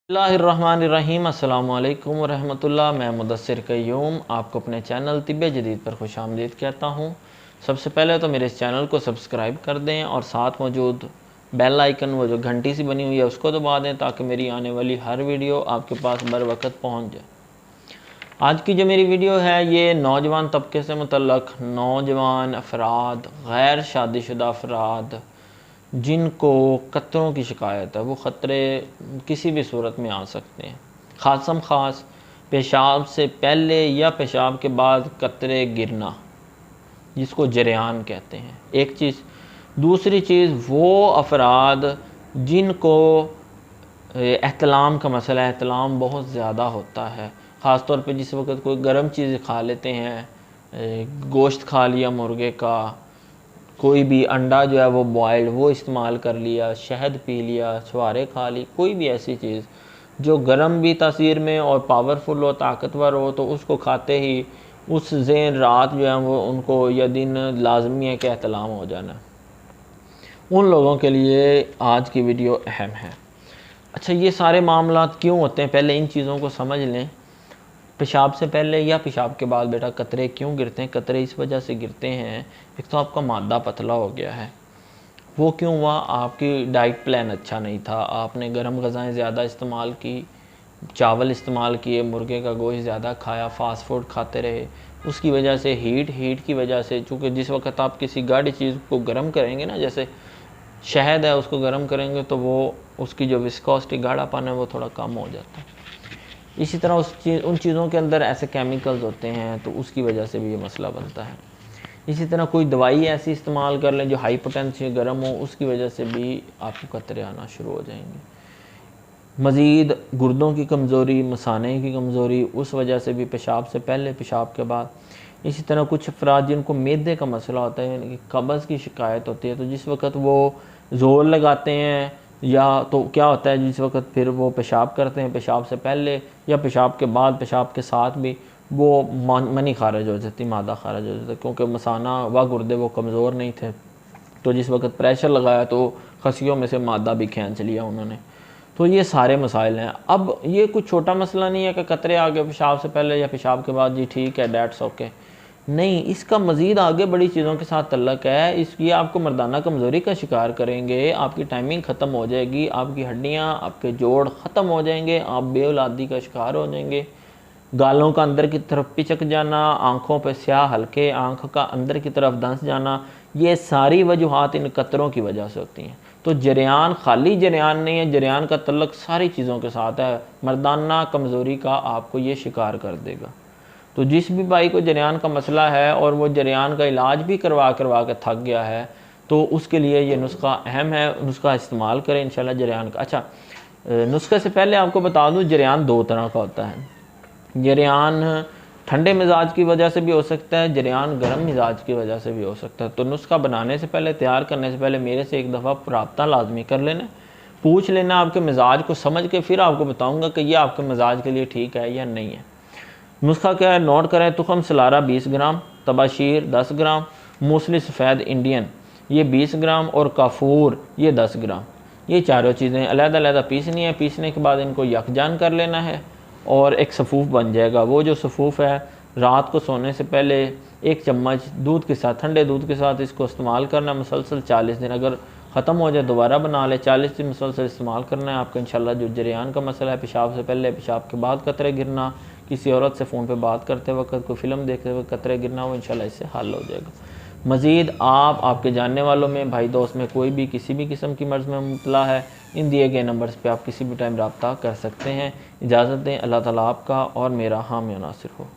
बिस्मिल्लाहिर्रहमानिर्रहीम अस्सलामु अलैकुम वरहमतुल्लाह। मैं मुदस्सिर क़य्यूम आपको अपने चैनल तिब्बे जदीद पर खुशामदीद कहता हूँ। सबसे पहले तो मेरे इस चैनल को सब्सक्राइब कर दें और साथ मौजूद बेल आइकन वो जो घंटी सी बनी हुई है उसको दबा दें ताकि मेरी आने वाली हर वीडियो आपके पास बर वक़्त पहुँच जाए। आज की जो मेरी वीडियो है ये नौजवान तबके से मुतल्लक़ नौजवान अफराद, गैर शादीशुदा अफराद जिनको क़तरों की शिकायत है, वो ख़तरे किसी भी सूरत में आ सकते हैं। ख़ासम ख़ास पेशाब से पहले या पेशाब के बाद क़तरे गिरना, जिसको जरियान कहते हैं, एक चीज़। दूसरी चीज़ वो अफराद जिनको एहतलाम का मसला है, एहतलाम बहुत ज़्यादा होता है, ख़ास तौर पे जिस वक्त कोई गर्म चीज़ खा लेते हैं, गोश्त खा लिया मुर्गे का, कोई भी अंडा जो है वो बॉयल्ड वो इस्तेमाल कर लिया, शहद पी लिया, छुहारे खा ली, कोई भी ऐसी चीज़ जो गर्म भी तासीर में और पावरफुल हो, ताकतवर हो, तो उसको खाते ही उस ज़ेन रात जो है वो उनको या दिन लाजमी है कि एहतलाम हो जाना। उन लोगों के लिए आज की वीडियो अहम है। अच्छा, ये सारे मामलात क्यों होते हैं, पहले इन चीज़ों को समझ लें। पेशाब से पहले या पेशाब के बाद बेटा कतरे क्यों गिरते हैं? कतरे इस वजह से गिरते हैं, एक तो आपका मादा पतला हो गया है। वो क्यों हुआ? आपकी डाइट प्लान अच्छा नहीं था, आपने गर्म ग़िज़ाएँ ज़्यादा इस्तेमाल की, चावल इस्तेमाल किए, मुर्गे का गोश्त ज़्यादा खाया, फ़ास्ट फूड खाते रहे। उसकी वजह से हीट की वजह से, चूँकि जिस वक्त आप किसी गाढ़ी चीज़ को गर्म करेंगे ना, जैसे शहद है, उसको गर्म करेंगे तो वो उसकी जो विस्कोसिटी, गाढ़ापन है, वो थोड़ा कम हो जाता है। इसी तरह उन चीज़ों के अंदर ऐसे केमिकल्स होते हैं, तो उसकी वजह से भी ये मसला बनता है। इसी तरह कोई दवाई ऐसी इस्तेमाल कर लें जो हाई पोटेंशियल गर्म हो, उसकी वजह से भी आपको कतरे आना शुरू हो जाएंगे। मज़ीद गुर्दों की कमज़ोरी, मसाने की कमज़ोरी, उस वजह से भी पेशाब से पहले, पेशाब के बाद। इसी तरह कुछ अफराद जिनको मैदे का मसला होता है, यानी कि कब्ज़ की शिकायत होती है, तो जिस वक्त वो ज़ोर लगाते हैं या तो क्या होता है, जिस वक्त फिर वो पेशाब करते हैं, पेशाब से पहले या पेशाब के बाद, पेशाब के साथ भी वो मनी खारिज हो जाती, मादा खारिज हो जाता, क्योंकि मसाना व गुर्दे वो कमज़ोर नहीं थे। तो जिस वक्त प्रेशर लगाया तो खसियों में से मादा भी खींच लिया उन्होंने। तो ये सारे मसाइल हैं। अब ये कुछ छोटा मसला नहीं है कि कतरे आ गए पेशाब से पहले या पेशाब के बाद, जी ठीक है, डेट्स ओके। नहीं, इसका मज़ीद आगे बड़ी चीज़ों के साथ तल्लक है। इसलिए आपको मर्दाना कमज़ोरी का शिकार करेंगे, आपकी टाइमिंग ख़त्म हो जाएगी, आपकी हड्डियाँ, आपके जोड़ ख़त्म हो जाएंगे, आप बेऔलादी का शिकार हो जाएंगे। गालों का अंदर की तरफ पिचक जाना, आँखों पर स्याह हल्के, आँख का अंदर की तरफ धंस जाना, ये सारी वजूहात इन कतरों की वजह से होती हैं। तो जरियान खाली जरियान नहीं है, जरियान का तल्लक सारी चीज़ों के साथ है। मर्दाना कमज़ोरी का आपको ये शिकार कर देगा। तो जिस भी भाई को जरियान का मसला है और वो जरियान का इलाज भी करवा के थक गया है, तो उसके लिए ये नुस्खा अहम है, नुस्खा इस्तेमाल करें इंशाल्लाह जरियान का। अच्छा, नुस्खे से पहले आपको बता दूँ, जरियान दो तरह का होता है। जरियान ठंडे मिजाज की वजह से भी हो सकता है, जरियान गर्म मिजाज की वजह से भी हो सकता है। तो नुस्खा बनाने से पहले, तैयार करने से पहले मेरे से एक दफ़ा रब्ता लाजमी कर लेना, पूछ लेना आपके मिजाज को समझ के, फिर आपको बताऊँगा कि यह आपके मिजाज के लिए ठीक है या नहीं है। नुस्खा क्या है, नोट करें। तुखम सलारा 20 ग्राम, तबाशीर 10 ग्राम, मूसली सफ़ेद इंडियन ये 20 ग्राम और काफूर ये 10 ग्राम। ये चारों चीज़ें अलग-अलग पीसनी है। पीसने के बाद इनको यकजान कर लेना है और एक सफ़ूफ बन जाएगा। वो जो सफ़ूफ है, रात को सोने से पहले 1 चम्मच दूध के साथ, ठंडे दूध के साथ इसको इस्तेमाल करना मुसलसल 40 दिन। अगर ख़त्म हो जाए दोबारा बना ले, 40 दिन मुसलसल इस्तेमाल करना है आपका। इंशाल्लाह जो जरियान का मसला है, पेशाब से पहले, पेशाब के बाद कतरे गिरना, किसी औरत से फ़ोन पे बात करते वक्त, कोई फ़िल्म देखते वक्त कतरे गिरना, वो इंशाल्लाह इससे हल हो जाएगा। मज़ीद आप, आपके जानने वालों में, भाई दोस्त में कोई भी किसी भी किस्म की मर्ज़ में मुब्तला है, इन दिए गए नंबर्स पे आप किसी भी टाइम रब्ता कर सकते हैं। इजाज़त दें। अल्लाह ताला आपका और मेरा हामी और नासिर हो।